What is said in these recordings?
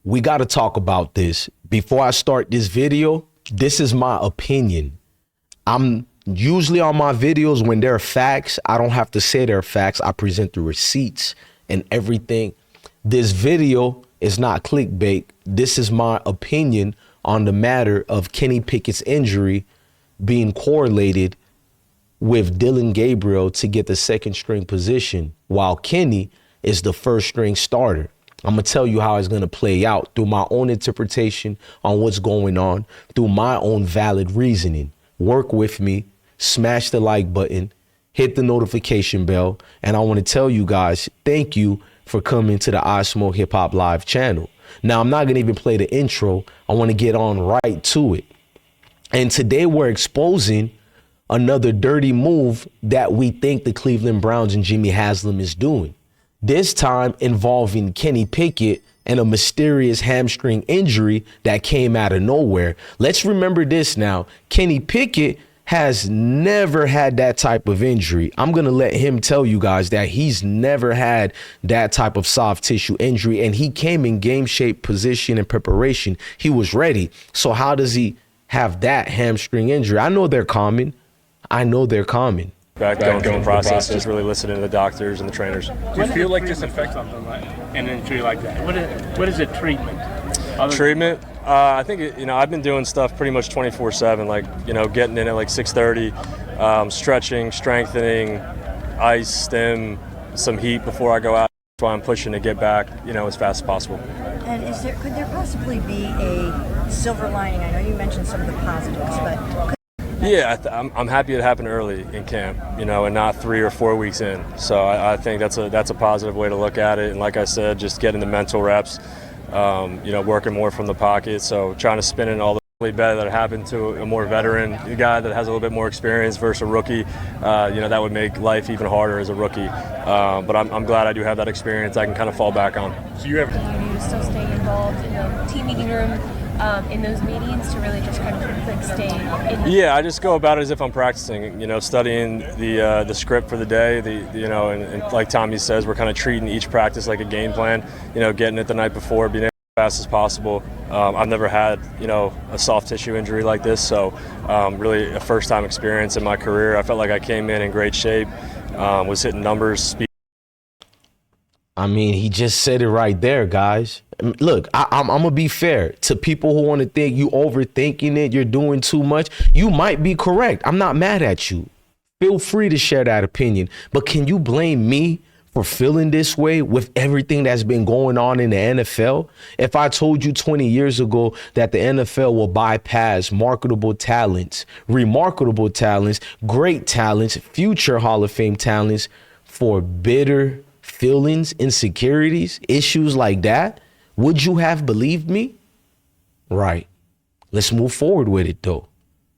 we got to talk about this. Before I start this video, this is my opinion. I'm usually on my videos, when there are facts, I don't have to say they're facts. I present the receipts and everything. This video is not clickbait. This is my opinion on the matter of Kenny Pickett's injury being correlated with Dylan Gabriel to get the second string position, while Kenny is the first string starter. I'm going to tell you how it's going to play out through my own interpretation on what's going on, through my own valid reasoning. Work with me, smash the like button, hit the notification bell, and I want to tell you guys, thank you for coming to the IsmokeHiphop live channel. Now, I'm not going to even play the intro. I want to get on right to it. And today we're exposing another dirty move that we think the Cleveland Browns and Jimmy Haslam is doing. This time involving Kenny Pickett and a mysterious hamstring injury that came out of nowhere. Let's remember this now. Kenny Pickett has never had that type of injury. I'm going to let him tell you guys that he's never had that type of soft tissue injury, and he came in game shape, position, and preparation. He was ready. So how does he have that hamstring injury? I know they're common. Going through the process, just really listening to the doctors and the trainers. Do you feel like this affects something like an injury like that? What is it treatment? Treatment? I think, I've been doing stuff pretty much 24/7, like, getting in at like 6:30, stretching, strengthening, ice, stim, some heat before I go out. That's why I'm pushing to get back, as fast as possible. And could there possibly be a silver lining? I know you mentioned some of the positives, but yeah, I'm happy it happened early in camp, and not 3 or 4 weeks in. So I think that's a positive way to look at it. And like I said, just getting the mental reps, working more from the pocket. So trying to spin in all the really bad that happened to a more veteran guy that has a little bit more experience versus a rookie. That would make life even harder as a rookie. But I'm glad I do have that experience I can kind of fall back on. So you continue to still stay involved in the team meeting room, in those meetings, to really just kind of like stay in. Yeah, I just go about it as if I'm practicing, studying the script for the day, and like Tommy says, we're kind of treating each practice like a game plan, getting it the night before, being as fast as possible. I've never had, a soft tissue injury like this, so really a first time experience in my career. I felt like I came in great shape, was hitting numbers, speed. I mean, he just said it right there, guys. Look, I'm going to be fair to people who want to think you overthinking it, you're doing too much. You might be correct. I'm not mad at you. Feel free to share that opinion. But can you blame me for feeling this way with everything that's been going on in the NFL? If I told you 20 years ago that the NFL will bypass marketable talents, remarkable talents, great talents, future Hall of Fame talents for bitter feelings, insecurities, issues like that, would you have believed me? Right. Let's move forward with it, though.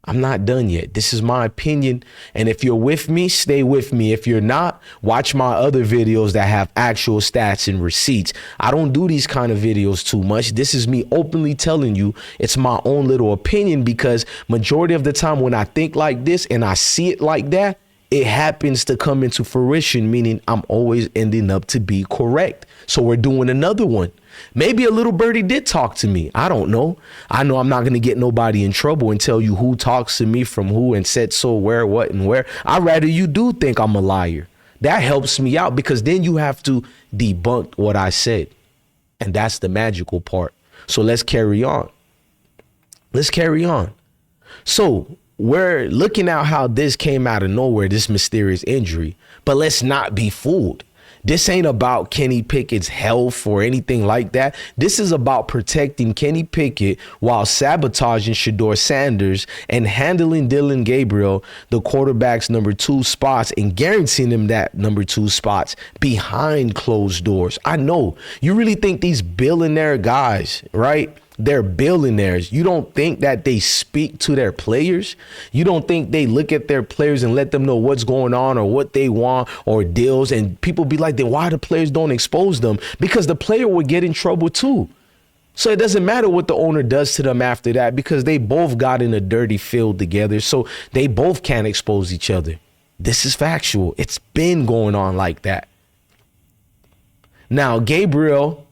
I'm not done yet. This is my opinion. And if you're with me, stay with me. If you're not, watch my other videos that have actual stats and receipts. I don't do these kind of videos too much. This is me openly telling you it's my own little opinion, because majority of the time when I think like this and I see it like that, it happens to come into fruition, meaning I'm always ending up to be correct. So we're doing another one. Maybe a little birdie did talk to me. I don't know. I know I'm not going to get nobody in trouble and tell you who talks to me from who and said so, where, what, and where. I'd rather you do think I'm a liar. That helps me out, because then you have to debunk what I said. And that's the magical part. So let's carry on. So we're looking at how this came out of nowhere, this mysterious injury. But let's not be fooled. This ain't about Kenny Pickett's health or anything like that. This is about protecting Kenny Pickett while sabotaging Shedeur Sanders and handling Dylan Gabriel, the quarterback's number 2 spots, and guaranteeing him that number 2 spots behind closed doors. I know you really think these billionaire guys, right? They're billionaires. You don't think that they speak to their players? You don't think they look at their players and let them know what's going on or what they want or deals? And people be like, then why the players don't expose them? Because the player would get in trouble too. So it doesn't matter what the owner does to them after that, because they both got in a dirty field together. So they both can't expose each other. This is factual. It's been going on like that. Now, Gabriel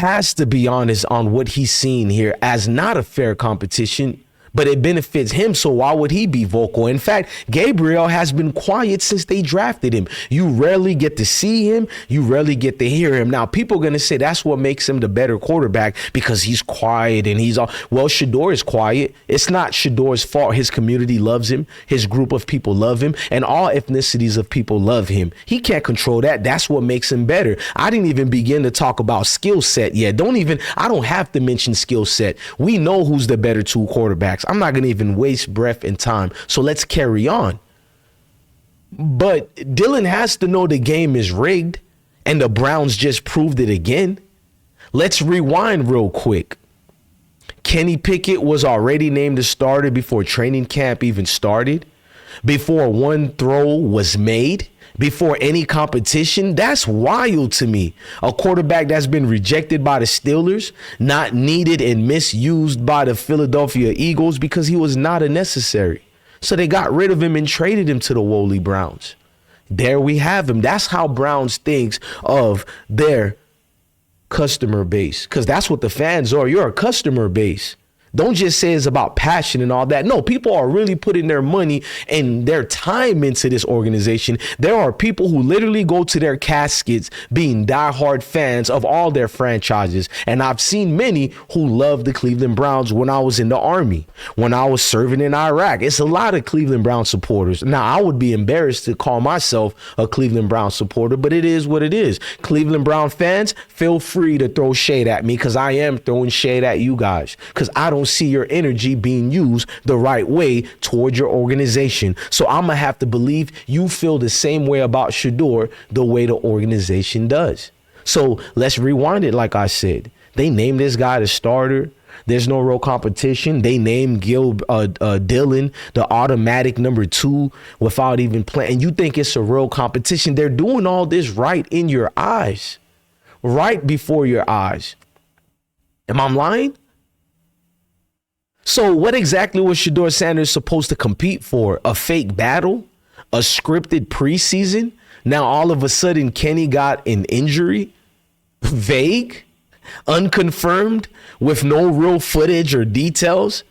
has to be honest on what he's seeing here as not a fair competition, but it benefits him, so why would he be vocal? In fact, Gabriel has been quiet since they drafted him. You rarely get to see him. You rarely get to hear him. Now, people are going to say that's what makes him the better quarterback because he's quiet and he's all. Well, Shedeur is quiet. It's not Shedor's fault. His community loves him. His group of people love him. And all ethnicities of people love him. He can't control that. That's what makes him better. I didn't even begin to talk about skill set yet. I don't have to mention skill set. We know who's the better two quarterbacks. I'm not going to even waste breath and time. So let's carry on. But Dylan has to know the game is rigged and the Browns just proved it again. Let's rewind real quick. Kenny Pickett was already named the starter before training camp even started, before one throw was made, before any competition. That's wild to me. A quarterback that's been rejected by the Steelers, not needed and misused by the Philadelphia Eagles because he was not a necessary. So they got rid of him and traded him to the Woolly Browns. There we have him. That's how Browns thinks of their customer base, because that's what the fans are. You're a customer base. Don't just say it's about passion and all that. No, people are really putting their money and their time into this organization. There are people who literally go to their caskets being diehard fans of all their franchises. And I've seen many who love the Cleveland Browns when I was in the Army, when I was serving in Iraq. It's a lot of Cleveland Brown supporters. Now, I would be embarrassed to call myself a Cleveland Brown supporter, but it is what it is. Cleveland Brown fans, feel free to throw shade at me because I am throwing shade at you guys because I don't see your energy being used the right way toward your organization. So I'm gonna have to believe you feel the same way about Shedeur the way the organization does. So let's rewind it. Like I said, they named this guy the starter. There's no real competition. They named Dylan the automatic number 2 without even playing. And you think it's a real competition. They're doing all this right in your eyes, right before your eyes. Am I lying? So what exactly was Shedeur Sanders supposed to compete for? A fake battle? A scripted preseason? Now all of a sudden Kenny got an injury? Vague? Unconfirmed? With no real footage or details?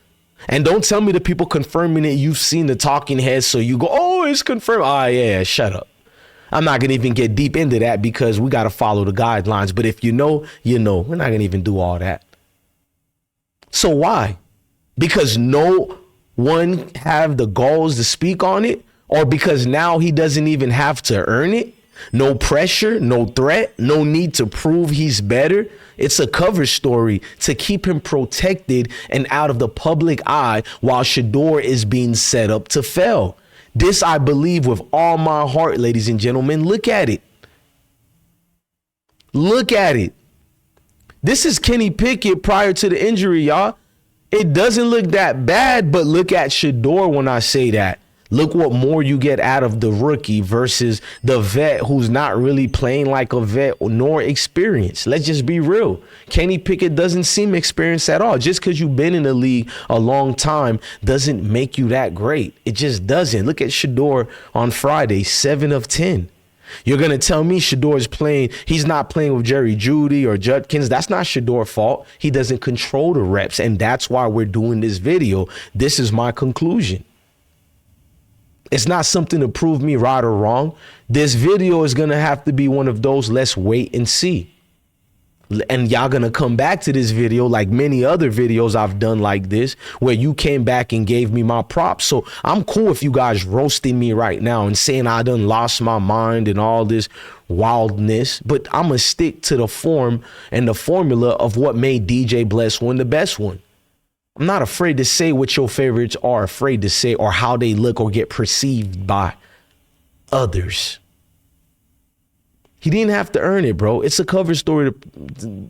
And don't tell me the people confirming it, you've seen the talking heads, so you go, oh, it's confirmed. Ah, yeah, shut up. I'm not going to even get deep into that because we got to follow the guidelines. But if you know, you know. We're not going to even do all that. So why? Because no one have the goals to speak on it, or because now he doesn't even have to earn it? No pressure, no threat, no need to prove he's better. It's a cover story to keep him protected and out of the public eye while Shedeur is being set up to fail. This I believe with all my heart, ladies and gentlemen. Look at it. Look at it. This is Kenny Pickett prior to the injury, y'all. It doesn't look that bad, but look at Shedeur when I say that. Look what more you get out of the rookie versus the vet who's not really playing like a vet nor experienced. Let's just be real. Kenny Pickett doesn't seem experienced at all. Just because you've been in the league a long time doesn't make you that great. It just doesn't. Look at Shedeur on Friday, 7 of 10. You're going to tell me Shedeur is playing, he's not playing with Jerry Jeudy or Judkins. That's not Shedeur's fault. He doesn't control the reps, and that's why we're doing this video. This is my conclusion. It's not something to prove me right or wrong. This video is going to have to be one of those let's wait and see. And y'all going to come back to this video like many other videos I've done like this, where you came back and gave me my props. So I'm cool if you guys roasting me right now and saying I done lost my mind and all this wildness, but I'm going to stick to the form and the formula of what made DJ Bless one the best one. I'm not afraid to say what your favorites are afraid to say or how they look or get perceived by others. He didn't have to earn it, bro. It's a cover story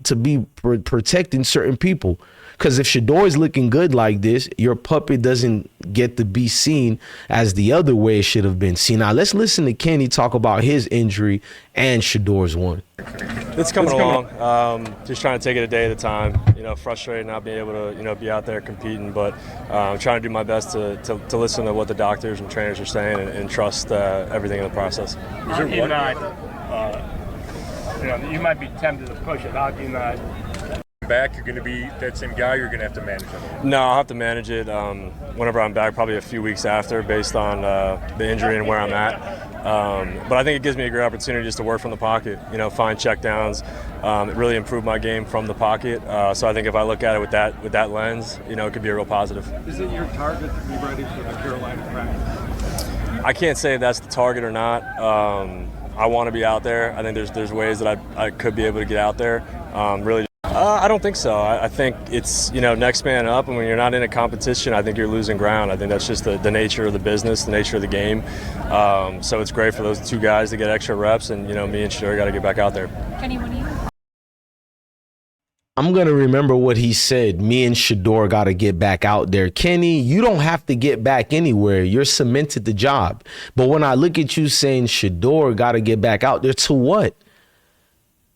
to be protecting certain people. Because if Shedeur is looking good like this, your puppet doesn't get to be seen as the other way it should have been seen. Now, let's listen to Kenny talk about his injury and Shedeur's one. It's coming along. Just trying to take it a day at a time. You know, frustrated not being able to, be out there competing, but I'm trying to do my best to listen to what the doctors and trainers are saying and trust everything in the process. You might be tempted to push it. How do you not? Back, you're going to be that same guy. You're going to have to manage it. No, I'll have to manage it whenever I'm back, probably a few weeks after, based on the injury and where I'm at. But I think it gives me a great opportunity just to work from the pocket, find check downs, really improve my game from the pocket. So I think if I look at it with that lens, it could be a real positive. Is it your target to be ready for the Carolina practice? I can't say if that's the target or not. I want to be out there. I think there's ways that I could be able to get out there. Really. I don't think so. I think it's, next man up, and when you're not in a competition, I think you're losing ground. I think that's just the nature of the business, the nature of the game. So it's great for those two guys to get extra reps, and, me and Shador got to get back out there. Kenny, what do you? I'm going to remember what he said. Me and Shador got to get back out there. Kenny, you don't have to get back anywhere. You're cemented the job. But when I look at you saying Shador got to get back out there, to what?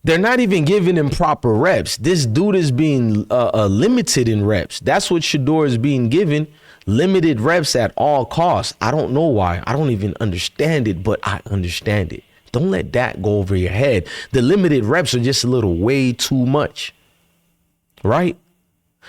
They're not even giving him proper reps. This dude is being limited in reps. That's what Shador is being given, limited reps at all costs. I don't know why. I don't even understand it, but I understand it. Don't let that go over your head. The limited reps are just a little way too much, right?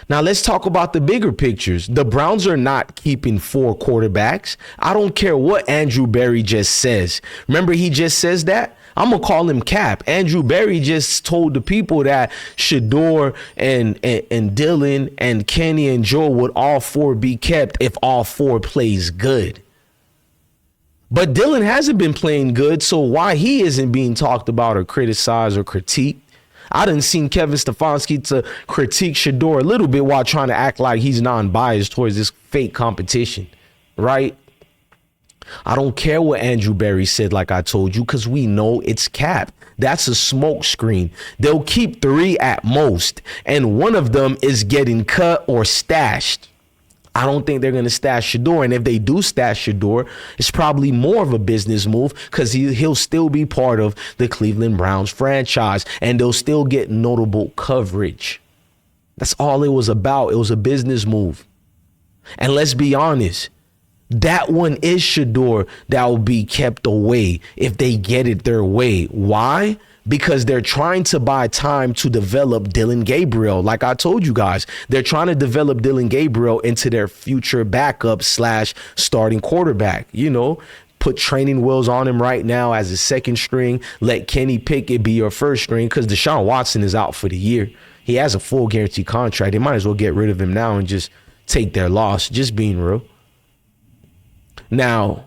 Now, let's talk about the bigger pictures. The Browns are not keeping 4 quarterbacks. I don't care what Andrew Berry just says. Remember, he just says that? I'm going to call him Cap. Andrew Berry just told the people that Shador and Dylan and Kenny and Joe would all 4 be kept if all 4 plays good. But Dylan hasn't been playing good, so why he isn't being talked about or criticized or critiqued? I done seen Kevin Stefanski to critique Shador a little bit while trying to act like he's non-biased towards this fake competition, right? I don't care what Andrew Berry said, like I told you, because we know it's Cap. That's a smoke screen. They'll keep 3 at most, and one of them is getting cut or stashed. I don't think they're going to stash Shador, and if they do stash Shador, it's probably more of a business move because he'll still be part of the Cleveland Browns franchise, and they'll still get notable coverage. That's all it was about. It was a business move. And let's be honest, that one is Shador that will be kept away if they get it their way. Why? Because they're trying to buy time to develop Dylan Gabriel. Like I told you guys, they're trying to develop Dylan Gabriel into their future backup / starting quarterback. Put training wheels on him right now as a second string. Let Kenny Pickett be your first string because Deshaun Watson is out for the year. He has a full guarantee contract. They might as well get rid of him now and just take their loss. Just being real. Now,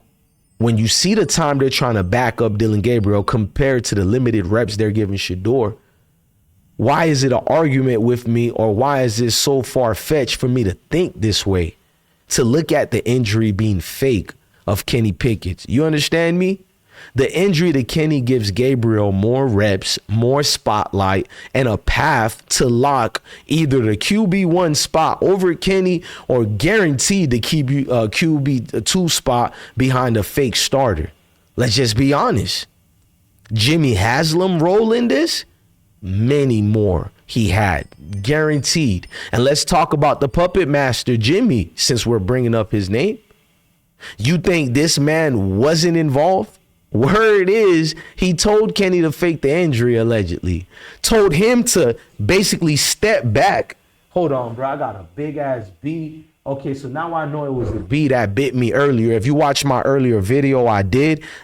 when you see the time they're trying to back up Dylan Gabriel compared to the limited reps they're giving Shador, why is it an argument with me, or why is this so far-fetched for me to think this way, to look at the injury being fake of Kenny Pickett? You understand me? The injury to Kenny gives Gabriel more reps, more spotlight, and a path to lock either the QB1 spot over Kenny or guaranteed the QB2 spot behind a fake starter. Let's just be honest. Jimmy Haslam role in this? Many more he had, guaranteed. And let's talk about the puppet master, Jimmy, since we're bringing up his name. You think this man wasn't involved? Word is, he told Kenny to fake the injury, allegedly. Told him to basically step back. Hold on, bro. I got a big-ass bee. Okay, so now I know it was the bee that bit me earlier. If you watch my earlier video I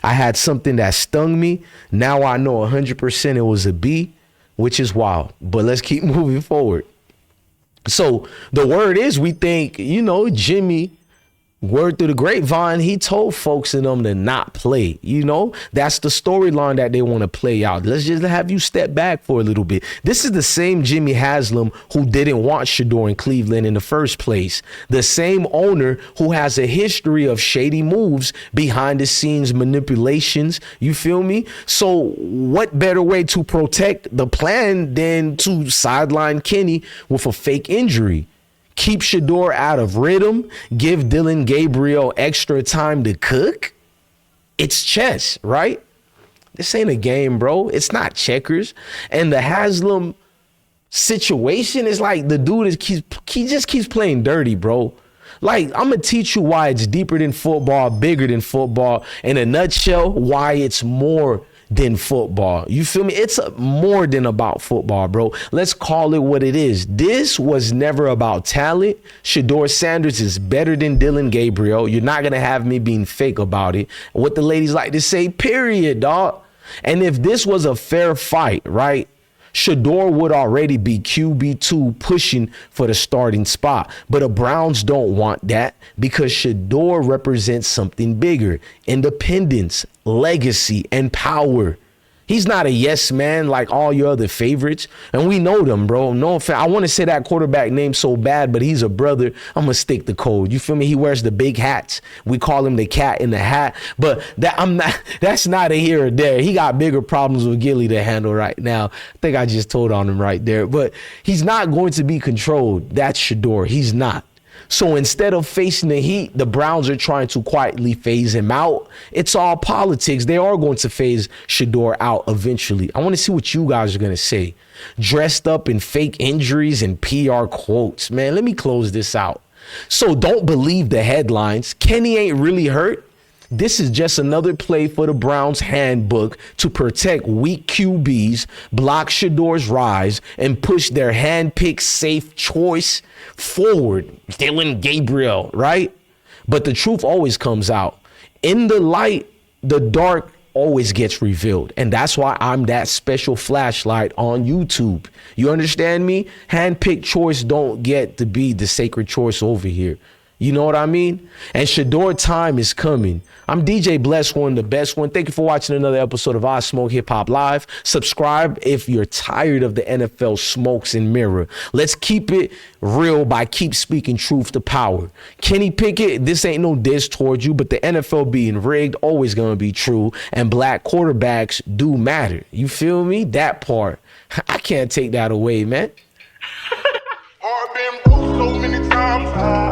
had something that stung me. Now I know 100% it was a bee, which is wild. But let's keep moving forward. So the word is, we think, Jimmy, word through the grapevine, he told folks in them to not play. That's the storyline that they want to play out. Let's just have you step back for a little bit. This is the same Jimmy Haslam who didn't want Shador in Cleveland in the first place. The same owner who has a history of shady moves, behind the scenes manipulations. You feel me? So what better way to protect the plan than to sideline Kenny with a fake injury? Keep Shador out of rhythm, give Dylan Gabriel extra time to cook. It's chess, right? This ain't a game, bro. It's not checkers. And the Haslam situation is like the dude he just keeps playing dirty, bro. Like, I'm going to teach you why it's deeper than football, bigger than football. In a nutshell, why it's more than football. You feel me? It's more than about football, bro. Let's call it what it is. This was never about talent. Shedeur Sanders is better than Dylan Gabriel. You're not going to have me being fake about it. What the ladies like to say, period, dog. And if this was a fair fight, right, Shedeur would already be QB2 pushing for the starting spot. But the Browns don't want that because Shedeur represents something bigger: independence, legacy, and power. He's not a yes man like all your other favorites. And we know them, bro. No offense. I want to say that quarterback name so bad, but he's a brother. I'm going to stick the code. You feel me? He wears the big hats. We call him the cat in the hat. But that's not a here or there. He got bigger problems with Gilly to handle right now. I think I just told on him right there. But he's not going to be controlled. That's Shedeur. He's not. So instead of facing the heat, the Browns are trying to quietly phase him out. It's all politics. They are going to phase Shedeur out eventually. I want to see what you guys are going to say. Dressed up in fake injuries and PR quotes. Man, let me close this out. So don't believe the headlines. Kenny ain't really hurt. This is just another play for the Browns handbook to protect weak QBs, block Shedeur's rise, and push their hand-picked safe choice forward. Dylan Gabriel, right? But the truth always comes out. In the light, the dark always gets revealed. And that's why I'm that special flashlight on YouTube. You understand me? Hand-picked choice don't get to be the sacred choice over here. You know what I mean? And Shedeur time is coming. I'm DJ Bless One, the best one. Thank you for watching another episode of IsmokeHiphop Live. Subscribe if you're tired of the NFL smokes and mirror. Let's keep it real by keep speaking truth to power. Kenny Pickett, this ain't no diss towards you, but the NFL being rigged always going to be true. And black quarterbacks do matter. You feel me? That part. I can't take that away, man. I've been broke so many times.